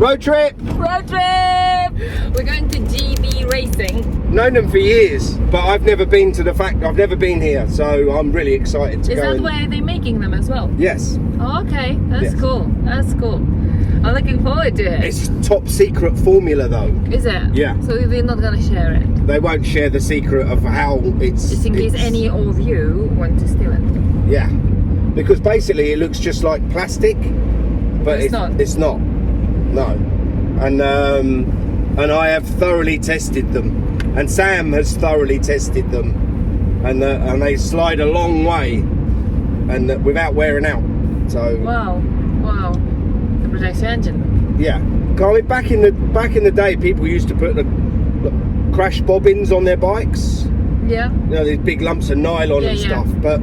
Road trip! Road trip! We're going to GB Racing. Known them for years, but I've never been to I've never been here, so I'm really excited to go. Is that where they're making them as well? Yes. Oh, okay. That's Yes. cool. That's cool. I'm looking forward to it. It's top secret formula though. Is it? Yeah. So they're not going to share it? They won't share the secret of how it's... Just in case any of you want to steal it. Yeah. Because basically it looks just like plastic, but It's not. It's not. No. And I have thoroughly tested them. And Sam has thoroughly tested them. And they slide a long way and without wearing out. So Wow. Wow. To protect your engine. yeah. I mean, back in the day, people used to put the crash bobbins on their bikes. Yeah. You know, these big lumps of nylon Yeah, and yeah. stuff. But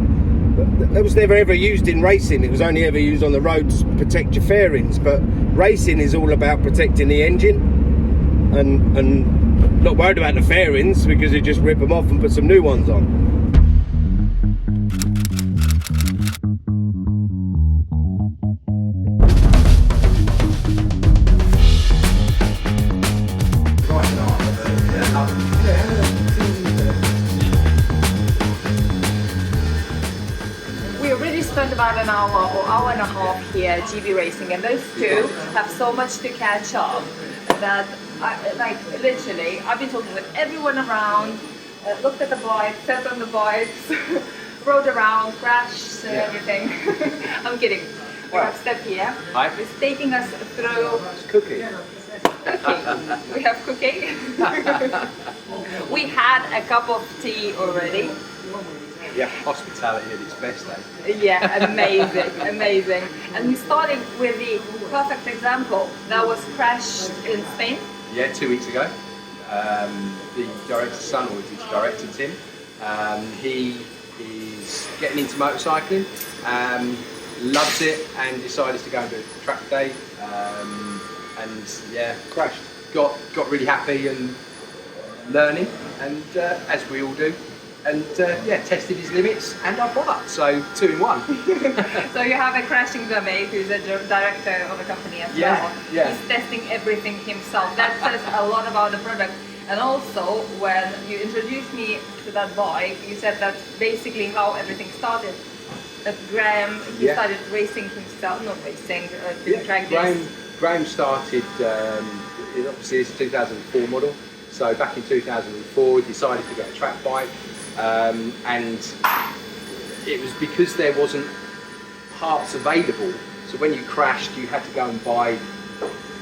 that was never ever used in racing. It was only ever used on the roads to protect your fairings. But racing is all about protecting the engine and not worried about the fairings because you just rip them off and put some new ones on. We already spent about an hour or hour and a half here at GB Racing, and those two have so much to catch up that literally I've been talking with everyone around, looked at the bikes, sat on the bikes, rode around, crashed and everything. I'm kidding. We have Steph here. Hi. He's taking us through It's cooking. cooking. We have cooking. We had a cup of tea already. Yeah, hospitality at its best, eh? Yeah, amazing, amazing. And we're starting with the perfect example that was crashed in Spain. Yeah, 2 weeks ago. The director's son, or his director Tim, he is getting into motorcycling, loves it, and decided to go and do a track day. And yeah, Crashed. got really happy and learning, and as we all do. And yeah, tested his limits and our product, so 2 in 1. So you have a crashing dummy who's a director of a company as Yeah, well. yeah. He's testing everything himself. That says a lot about the product. And also, when you introduced me to that bike, you said that's basically how everything started. That Graham, he Yeah. started racing himself, not racing, doing track days. Graham started, obviously it's a 2004 model, so back in 2004 he decided to get a track bike, and it was because there wasn't parts available, so when you crashed you had to go and buy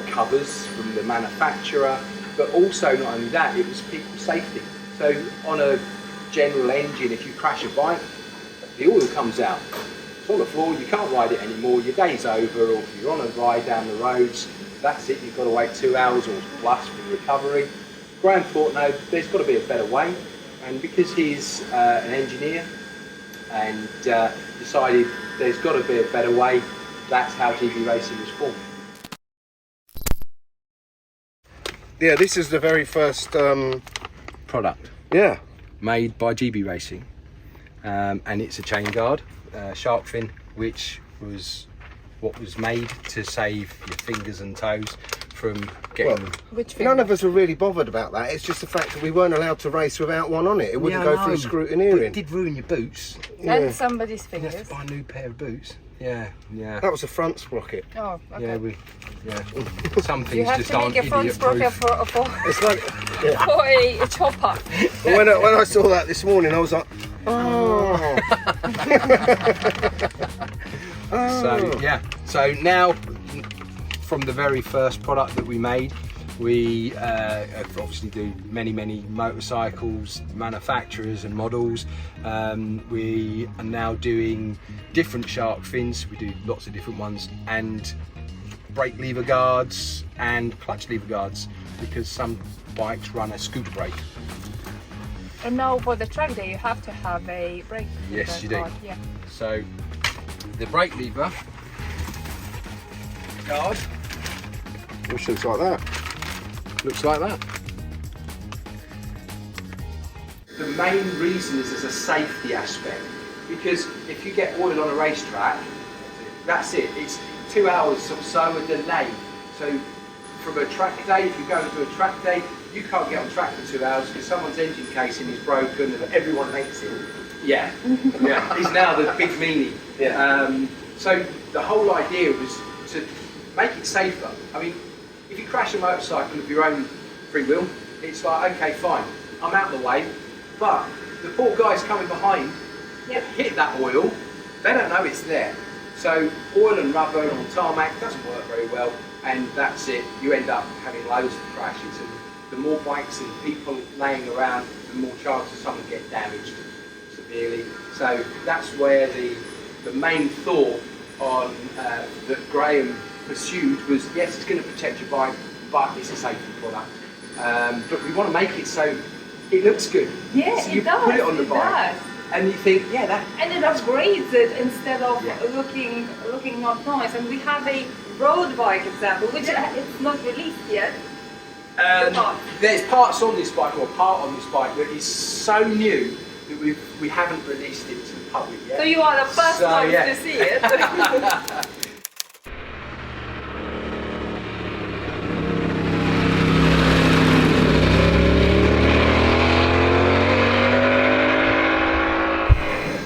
covers from the manufacturer, but also not only that, it was people's safety. So on a general engine, if you crash a bike, the oil comes out. It's on the floor, you can't ride it anymore, your day's over, or if you're on a ride down the roads, that's it, you've got to wait 2 hours or plus for recovery. Graham thought, no, there's got to be a better way, and because he's an engineer and decided there's got to be a better way, that's how GB Racing was formed. Yeah, this is the very first. Product Yeah. made by GB Racing, and it's a chain guard, shark fin, which was what was made to save your fingers and toes from getting. Which None of us were really bothered about that. It's just the fact that we weren't allowed to race without one on it. It wouldn't go through scrutineering. It did ruin your boots. And somebody's You have fingers. to buy a new pair of boots. Yeah. That was a front sprocket. Oh, okay. Some things You have just to aren't make a front idiot sprocket proof. for It's like a chopper. when I saw that this morning, I was like, oh. So yeah. So now, from the very first product that we made, we obviously do many motorcycles, manufacturers and models. We are now doing different shark fins. We do lots of different ones, and brake lever guards and clutch lever guards, because some bikes run a scooter brake. And now for the track day, you have to have a brake. Yes, you do. guard, yeah. So the brake lever guard Which looks like that. looks like that. The main reason is as a safety aspect, because if you get oil on a racetrack, that's it. It's 2 hours or so a delay. So from a track day, if you're going to a track day, you can't get on track for 2 hours because someone's engine casing is broken and everyone hates it. Yeah, yeah. He's now the big meanie. Yeah. So the whole idea was to make it safer. I mean, if you crash a motorcycle of your own free will, it's like, okay, fine, I'm out of the way, but the poor guys coming behind hit that oil, they don't know it's there. So oil and rubber on tarmac doesn't work very well, and that's it. You end up having loads of crashes, and the more bikes and people laying around, the more chances someone get damaged severely. So that's where the main thought on that Graham pursued was, yes, it's going to protect your bike, but it's a safety product. But we want to make it so it looks good. Yeah, so you it does. put it on the bike, does. and you think, yeah, that. And it upgrades it instead of looking not nice. And we have a road bike example, which it's not released yet. There's parts on this bike, or part on this bike, that is so new that we haven't released it to the public yet. So you are the first ones to see it.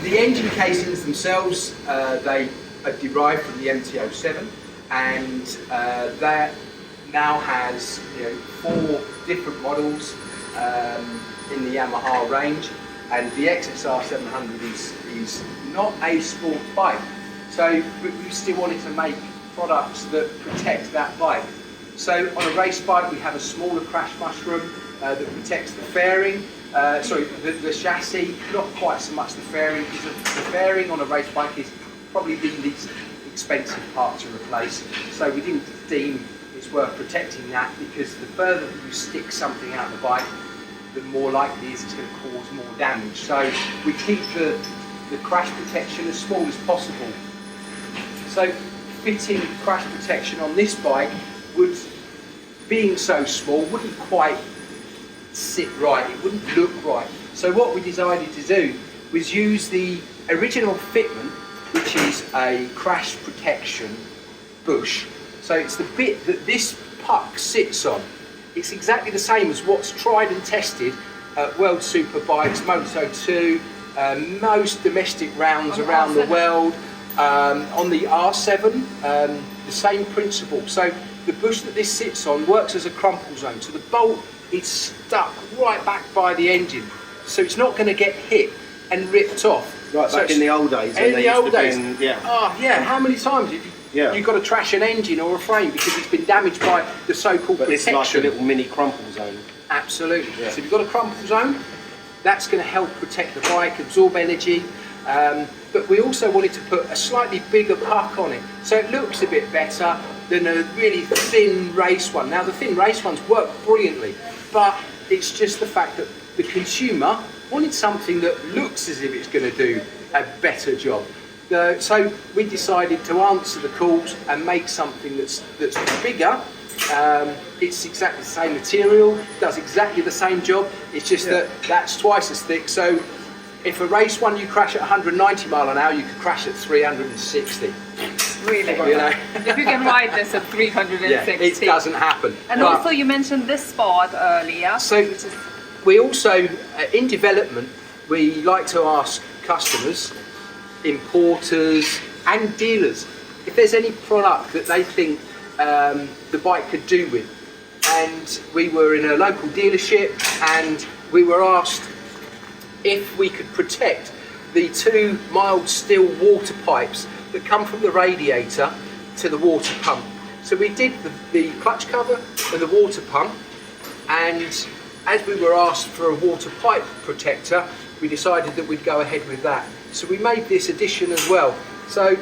The engine casings themselves, they are derived from the MT-07, and that now has 4 different models in the Yamaha range, and the XSR 700 is not a sport bike, so we still wanted to make products that protect that bike. So on a race bike we have a smaller crash mushroom that protects the fairing, the chassis, not quite so much the fairing, because the fairing on a race bike is probably the least expensive part to replace, so we didn't deem it's worth protecting that, because the further that you stick something out the bike, the more likely it is it's going to cause more damage. So we keep the crash protection as small as possible. So fitting crash protection on this bike being so small, wouldn't quite sit right, it wouldn't look right. So what we decided to do was use the original fitment, which is a crash protection bush. So it's the bit that this puck sits on. It's exactly the same as what's tried and tested at World Superbikes, Moto 2, most domestic rounds around the world. On the R7, the same principle. So the bush that this sits on works as a crumple zone. So the bolt is stuck right back by the engine. So it's not going to get hit and ripped off. Right, so back in the old days. In the old days. How many times have you've got to trash an engine or a frame because it's been damaged by the so-called protection? It's like a little mini crumple zone. Absolutely. Yeah. So if you've got a crumple zone, that's going to help protect the bike, absorb energy. But we also wanted to put a slightly bigger puck on it, so it looks a bit better than a really thin race one. Now the thin race ones work brilliantly, but it's just the fact that the consumer wanted something that looks as if it's going to do a better job. So we decided to answer the calls and make something that's bigger. It's exactly the same material, does exactly the same job, it's just that's twice as thick. So if a race one you crash at 190 mile an hour, you could crash at 360. Really? You know? If you can ride this at 360. Yeah, it doesn't happen. And but also you mentioned this spot earlier. So we also, in development, we like to ask customers, importers and dealers if there's any product that they think the bike could do with. And we were in a local dealership and we were asked if we could protect the 2 mild steel water pipes that come from the radiator to the water pump. So we did the clutch cover and the water pump, and as we were asked for a water pipe protector, we decided that we'd go ahead with that. So we made this addition as well. So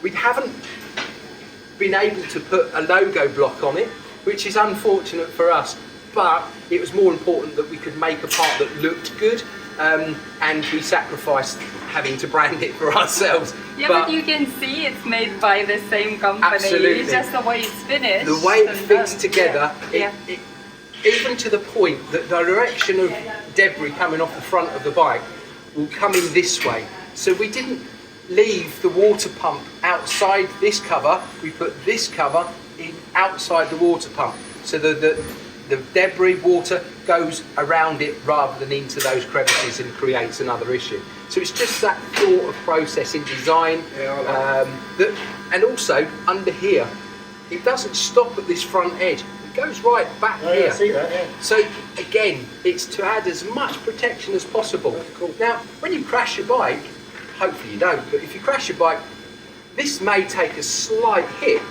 we haven't been able to put a logo block on it, which is unfortunate for us, but it was more important that we could make a part that looked good, and we sacrificed having to brand it for ourselves. Yeah, but you can see it's made by the same company. Absolutely. It's just the way it's finished. The way it fits together, it, even to the point that the direction of debris coming off the front of the bike will come in this way. So we didn't leave the water pump outside this cover, we put this cover in outside the water pump, so the debris water goes around it rather than into those crevices and creates another issue. So it's just that thought of process in design. And also under here, it doesn't stop at this front edge. It goes right back here. Yeah, I see that, yeah. So again, it's to add as much protection as possible. Cool. Now, when you crash your bike, hopefully you don't, but if you crash your bike, this may take a slight hit.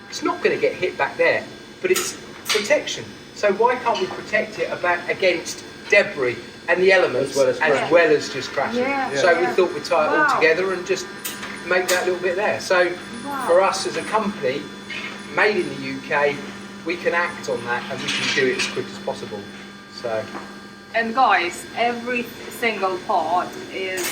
It's not going to get hit back there, but it's protection. So why can't we protect it against debris and the elements As well as just crashing? Yeah. So we thought we'd tie it all Wow. together and just make that little bit there. So Wow. for us as a company, made in the UK, we can act on that and we can do it as quick as possible. So And guys, every single part is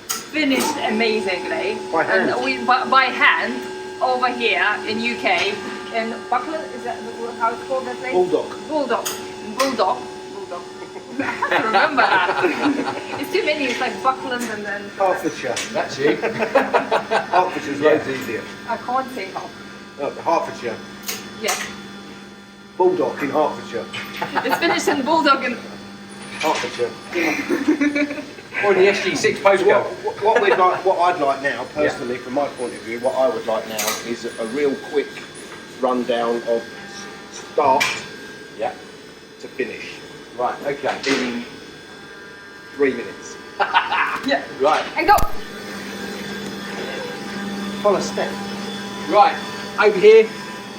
finished amazingly. By hand. And by hand over here in UK. In Buckland, is that how it's called, that place? Bulldog. Bulldog. I have to remember that. It's too many, it's like Buckland and then... Hertfordshire. that's you. Hertfordshire's loads easier. I can't say how. No, Hertfordshire. Yes. Bulldog in Hertfordshire. It's finished in Bulldog and... Hertfordshire. Or the SG6 postcode. What I'd like now, personally, from my point of view, what I would like now is a real quick rundown of start Yeah. to finish Right, okay. in 3 minutes. Yeah. Right. And go! Follow step. Right, over here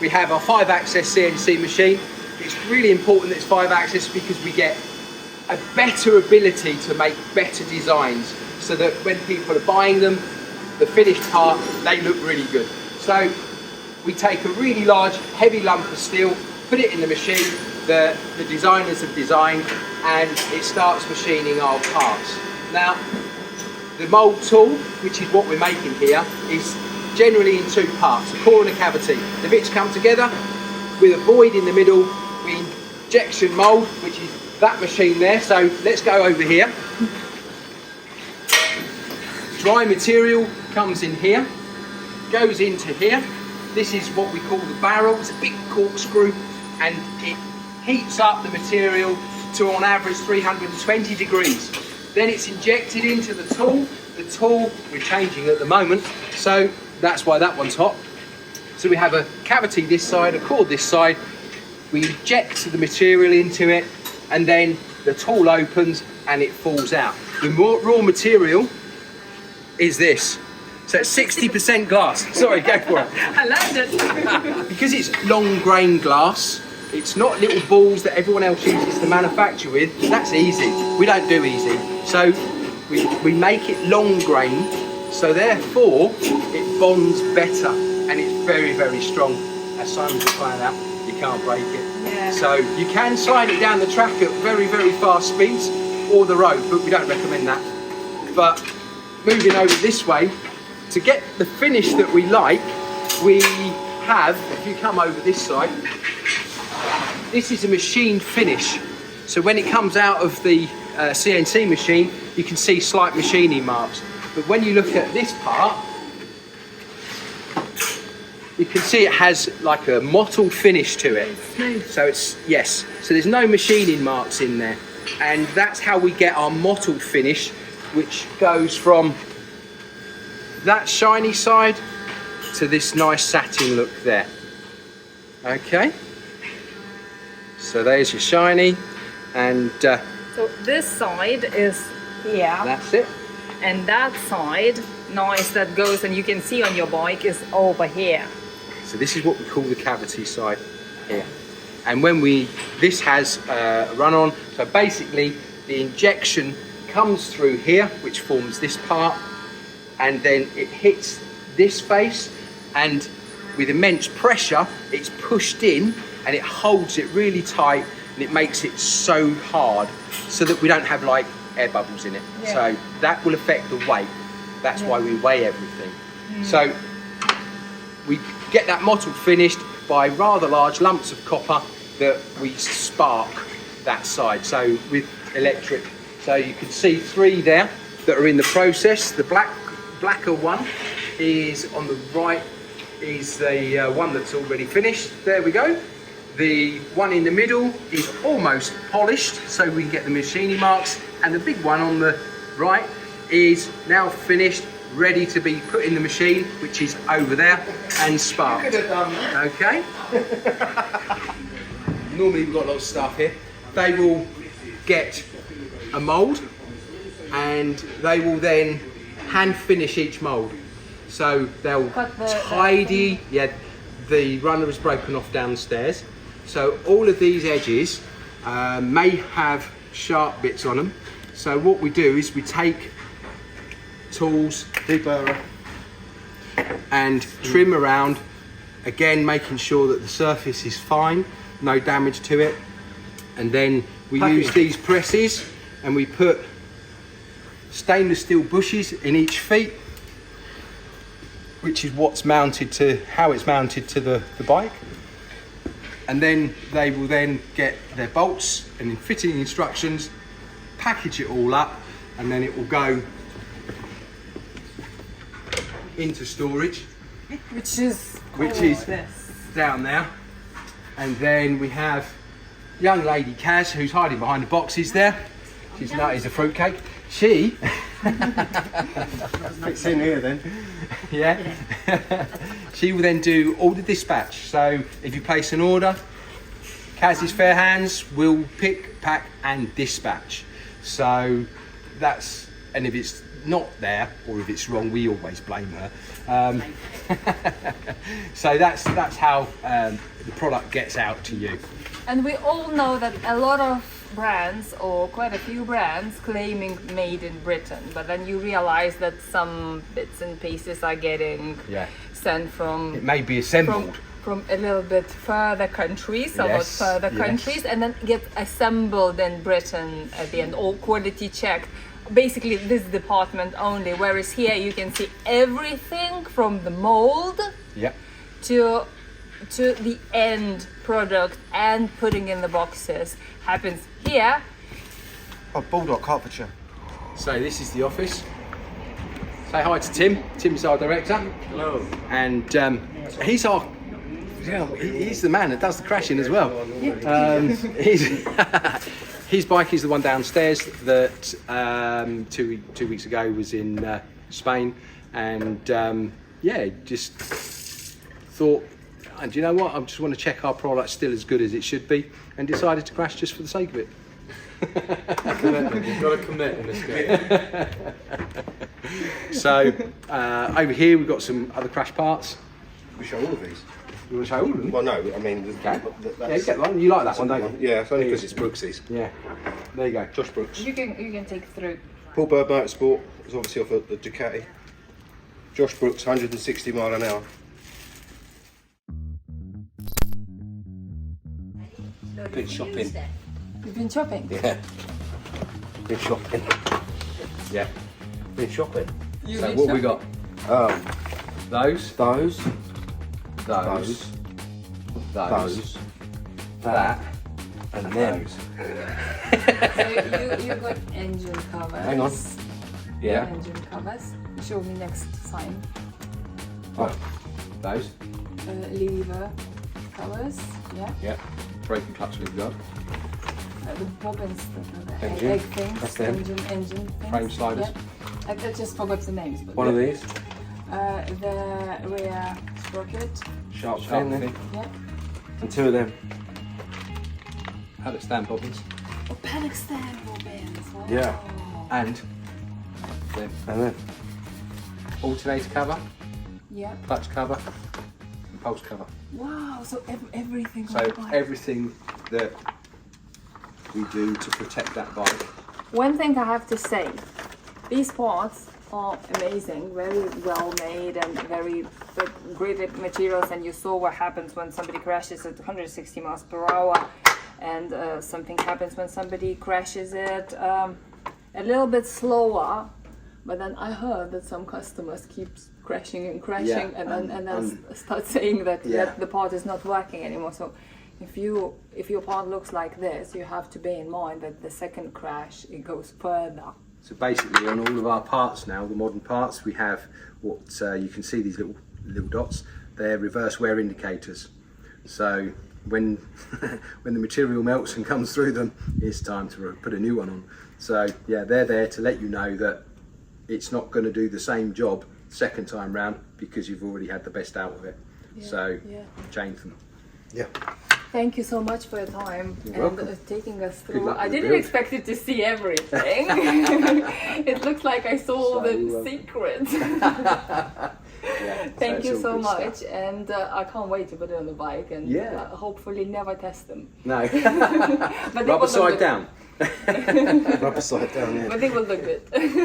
we have our 5-axis CNC machine. It's really important that it's 5-axis because we get a better ability to make better designs so that when people are buying them, the finished part, they look really good. So we take a really large, heavy lump of steel, put it in the machine that the designers have designed, and it starts machining our parts. Now, the mould tool, which is what we're making here, is generally in 2 parts, a core and a cavity. The bits come together with a void in the middle. We injection mould, which is that machine there. So let's go over here. Dry material comes in here, goes into here. This is what we call the barrel. It's a big corkscrew, and it heats up the material to on average 320 degrees. Then it's injected into the tool. The tool we're changing at the moment, so that's why that one's hot. So we have a cavity this side, a core this side. We inject the material into it, and then the tool opens and it falls out. The raw material is this. So it's 60% glass. Sorry, go for it. I learned it. Because it's long grain glass, it's not little balls that everyone else uses to manufacture with. That's easy. We don't do easy. So we make it long grain, so therefore it bonds better and it's very, very strong. As Simon just found out, you can't break it. Yeah. So you can slide it down the track at very, very fast speeds or the road, but we don't recommend that. But moving over this way, to get the finish that we like, we have, if you come over this side, this is a machined finish. So when it comes out of the CNC machine, you can see slight machining marks. But when you look at this part, you can see it has like a mottled finish to it. So it's, yes, so there's no machining marks in there. And that's how we get our mottled finish, which goes from that shiny side to this nice satin look there. Okay, so there's your shiny, and So this side is here, that's it. and that side, nice, that goes and you can see on your bike, is over here. So this is what we call the cavity side here. And when this has a run on, so basically the injection comes through here, which forms this part, and then it hits this face, and with immense pressure, it's pushed in and it holds it really tight, and it makes it so hard so that we don't have like air bubbles in it. Yeah. So that will affect the weight. That's why we weigh everything. So we get that mottled finished by rather large lumps of copper that we spark that side. So with electric. So you can see 3 there that are in the process. The blacker one is on the right is the one that's already finished. There we go. The one in the middle is almost polished, so we can get the machining marks. And the big one on the right is now finished, ready to be put in the machine, which is over there and sparked. Okay. Normally we've got a lot of staff here. They will get a mould and they will then hand finish each mould. So they'll tidy, yeah, the runner is broken off downstairs. So all of these edges may have sharp bits on them. So what we do is we take tools, deburrer, and trim around, again making sure that the surface is fine, no damage to it. And then we use these presses and we put stainless steel bushes in each feet, which is what's mounted to, how it's mounted to the bike. And then they will then get their bolts and fitting instructions, package it all up, and then it will go into storage, Which is down there. And then we have young lady Kaz, who's hiding behind the boxes there. She's nutty as a fruitcake. She Fits in here then. yeah. She will then do all the dispatch. So if you place an order, Kaz's Fair Hands will pick, pack and dispatch. So that's, and if it's not there or if it's wrong, we always blame her. So that's how the product gets out to you. And we all know that a lot of brands, or quite a few brands, claiming made in Britain, but then you realize that some bits and pieces are getting sent from, It may be assembled. from a little bit further countries, a lot Yes, further yes. countries, and then get assembled in Britain at the end, all quality checked. Basically this department only, whereas here you can see everything from the mold Yeah. to the end product and putting in the boxes happens here. Oh, Bulldog, Hertfordshire. So this is the office. Say hi to Tim. Tim's our director. Hello. And he's our, he's the man that does the crashing as well. His bike is the one downstairs that 2 weeks ago was in Spain, and just thought, and you know what, I just want to check our product's still as good as it should be, and decided to crash just for the sake of it. You've got to commit in this game. So over here we've got some other crash parts. We show all of these. You want to show all of them? Well, no, I mean, Okay. Yeah, you get one. You like that one, don't you? Yeah, it's only because it's Brooksy's. Yeah. There you go. Josh Brooks. You can take through. Paul Bird Motorsport is obviously off the Ducati. Josh Brooks, 160 mile an hour. Been shopping. You've been shopping? Yeah. Been shopping. Yeah. Been shopping. So what we got? Those, Those, those, those, that, and them. So you got engine covers. Hang on. Yeah. Engine covers. Show me next sign. Oh, Those. Lever covers. Yeah. Yeah. Brake and clutch we've got. The bobbins, the Engine. egg things. That's them. Engine things. Frame sliders. Yeah. I just forgot the names. But one of these. the rear sprocket. Sharp Sharp fin, fin. Yeah. and two of them. Paddock stand bobbins. Oh, panic stand bobbins. Wow. Yeah. And them. And then. Alternator cover, Yeah. clutch cover, and pulse cover. Wow. So everything. on So the bike. everything that we do to protect that bike. One thing I have to say, these parts are amazing, very well made and very great materials, and you saw what happens when somebody crashes at 160 miles per hour, and something happens when somebody crashes it a little bit slower. But then I heard that some customers keep crashing and crashing, Yeah, and then start saying that, Yeah. that the part is not working anymore. So if your part looks like this, you have to bear in mind that the second crash, it goes further. So basically on all of our parts now, the modern parts, we have what you can see, these little dots. they're reverse wear indicators. So when when the material melts and comes through them, it's time to put a new one on. So yeah, they're there to let you know that it's not going to do the same job second time round because you've already had the best out of it. So change them. Yeah. Thank you so much for your time welcome. and taking us Good through. luck I with the didn't build. expect it to see everything. It looks like I saw all the secrets. Thank it's you all so good much, stuff. and I can't wait to put it on the bike and hopefully never test them. No, But they rubber will look side good. down. Rubber side down, yeah. But they will look good.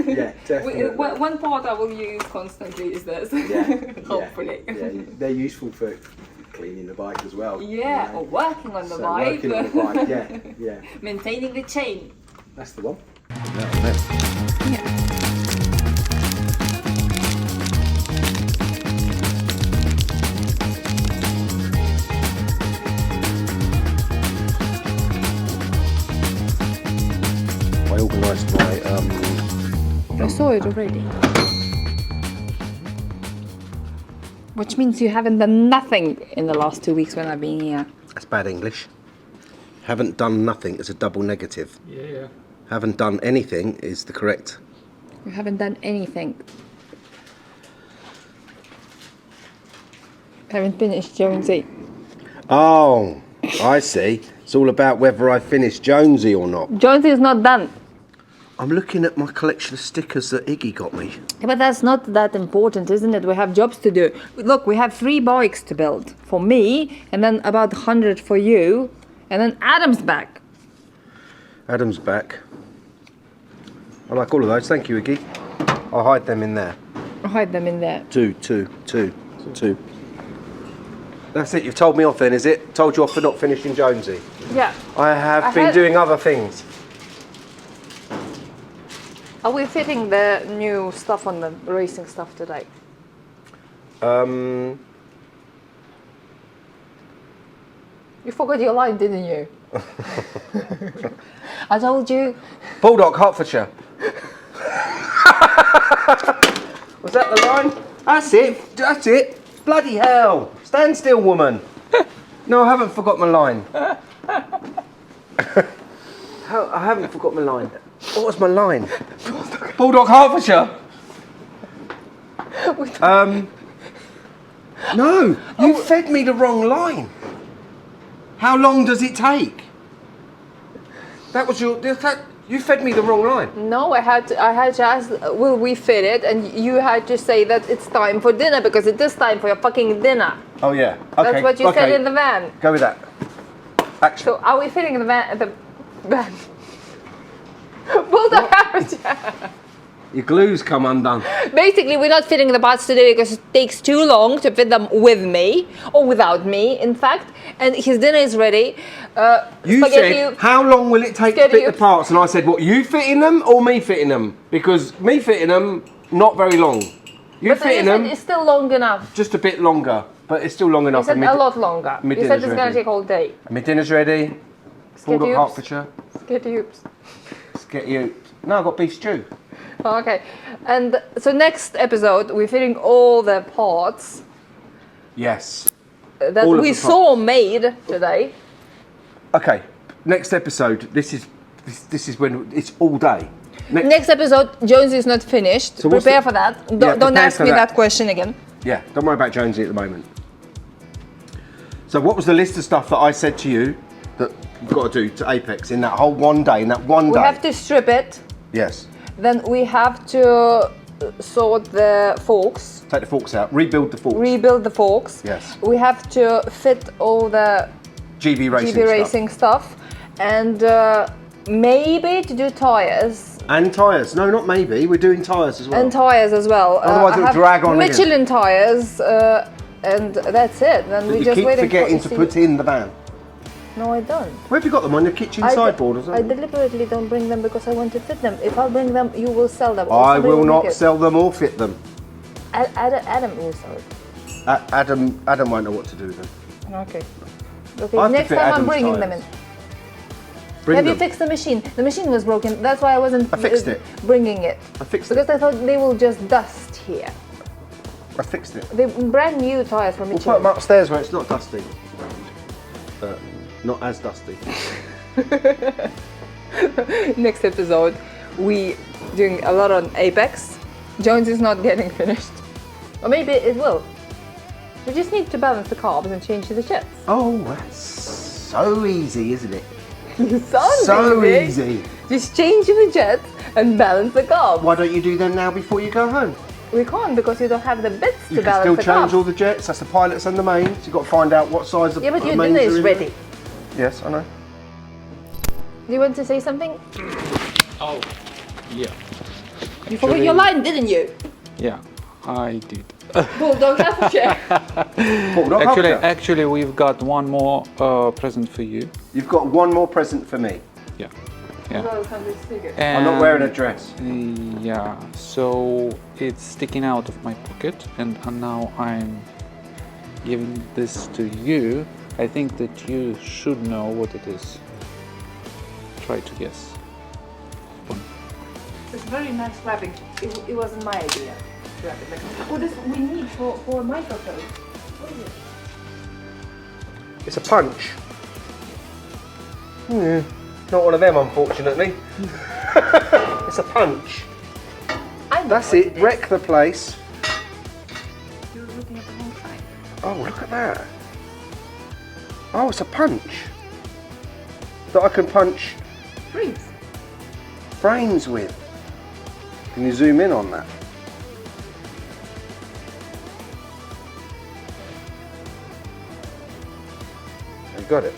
Yeah, definitely. One part I will use constantly is this. Hopefully. Yeah, they're useful for cleaning the bike as well. Yeah, you know. or working on the So bike. working on the bike, yeah. Maintaining the chain. That's the one. I organised my I saw it already. Which means you haven't done nothing in the last 2 weeks when I've been here. That's bad English. Haven't done nothing is a double negative. Yeah. Haven't done anything is the correct. You haven't done anything. Haven't finished Jonesy. Oh, I see. It's all about whether I finish Jonesy or not. Jonesy is not done. I'm looking at my collection of stickers that Iggy got me. Yeah, but that's not that important, isn't it? We have jobs to do. Look, we have 3 bikes to build. For me, and then about 100 for you, and then Adam's back. Adam's back. I like all of those. Thank you, Iggy. I'll hide them in there. I'll hide them in there. Two. That's it. You've told me off then, is it? Told you off for not finishing Jonesy. Yeah. I have I been had- doing other things. Are we fitting the new stuff on the racing stuff today? You forgot your line, didn't you? I told you. Bulldog, Hertfordshire. Was that the line? That's it. That's it. Bloody hell. Stand still, woman. No, I haven't forgot my line. I haven't forgot my line. What was my line? Bulldog, Hertfordshire. No, you fed me the wrong line. How long does it take? That was your. You fed me the wrong line. No, I had to ask, will we fit it? And you had to say that it's time for dinner because it is time for your fucking dinner. Oh yeah. Okay. That's what you said in the van. Go with that. Action. So are we fitting the van? The van? Bulldog Hertfordshire. Your glue's come undone. Basically, we're not fitting the parts today because it takes too long to fit them with me or without me, in fact. And his dinner is ready. You Spaghetti- said, how long will it take to Spaghetti- fit the parts? And I said, what, you fitting them or me fitting them? Because me fitting them, not very long. You But fitting you said them, it's still long enough. just a bit longer. But it's still long You enough. said a lot longer. my You said dinner's it's going to ready. take all day. My dinner's ready. Bulldog Sketty Hertfordshire. oops. Let's get you. No, I've got beef stew. Okay. And so next episode, we're fitting all the parts Yes. that All of we the saw made today. Okay. Next episode. This is when it's all day. Next episode, Jones is not finished. So what's Prepare the- for that. Yeah, Don't prepare ask for me that. that question again. Yeah, don't worry about Jonesy at the moment. So what was the list of stuff that I said to you that you've got to do to Apex in that whole one day, in that one We day? have to strip it. Yes. Then we have to sort the forks, Take the forks out, rebuild the forks. rebuild the forks. Yes. We have to fit all the GB Racing GB stuff. racing stuff, and maybe to do tires. And tyres. No, not maybe. We're doing tyres as well. And tires as well. Otherwise I it'll have drag on again. Michelin tires, and that's it. Then That we you just keep waiting forgetting for to put in the van. No, I don't. Where have you got them? On your kitchen I sideboard or I something? deliberately don't bring them because I want to fit them. If I bring them, you will sell them. or I somebody will make not it. sell them or fit them. Adam will sell it. Adam won't know what to do with them. Okay. Okay. I have to Next fit time I'm Adam's bringing them tyres. in. Bring Have them. you fixed the machine? The machine was broken. That's why I wasn't I fixed it. bringing it. I fixed Because it. I thought they will just dust here. I fixed it. The brand new tires from We'll put Michelin. them upstairs where it's not dusty. But not as dusty. Next episode, we doing a lot on Apex. Jones is not getting finished. Or maybe it will. We just need to balance the carbs and change the jets. Oh, that's so easy, isn't it? Sounds So easy. easy. Just change the jets and balance the carbs. Why don't you do them now before you go home? We can't because you don't have the bits You to can balance still the change carbs. all the jets. That's the pilots and the mains. You've got to find out what size of Yeah, but your mains dinner are is in ready. there. Yes, I know. Do you want to say something? Oh, yeah. You forgot your line, didn't you? Yeah, I did. Bulldog Hertfordshire. Paul, not Actually, Hertfordshire. actually, we've got one more present for you. You've got one more present for me. Yeah. Yeah. I'm not wearing a dress. Yeah, so it's sticking out of my pocket, and now I'm giving this to you. I think that you should know what it is. Try to guess. It's very nice wrapping. It wasn't my idea. to wrap it like that. What does we need for a microphone? What is it? It's a punch. Not one of them, unfortunately. It's a punch. That's it. Wreck the place. You're looking at the wrong side. Oh, look at that. Oh, it's a punch. That I can punch Freeze. frames with. Can you zoom in on that? I got it.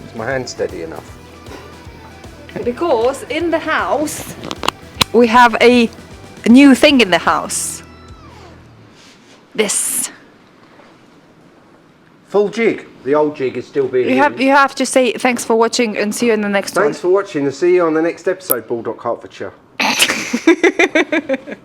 Is my hand steady enough? Because in the house we have a new thing in the house. This. Full jig. The old jig is still being used. You have to say thanks for watching and see you in the next Thanks for watching and see you on the next episode, Bulldog Hertfordshire. one.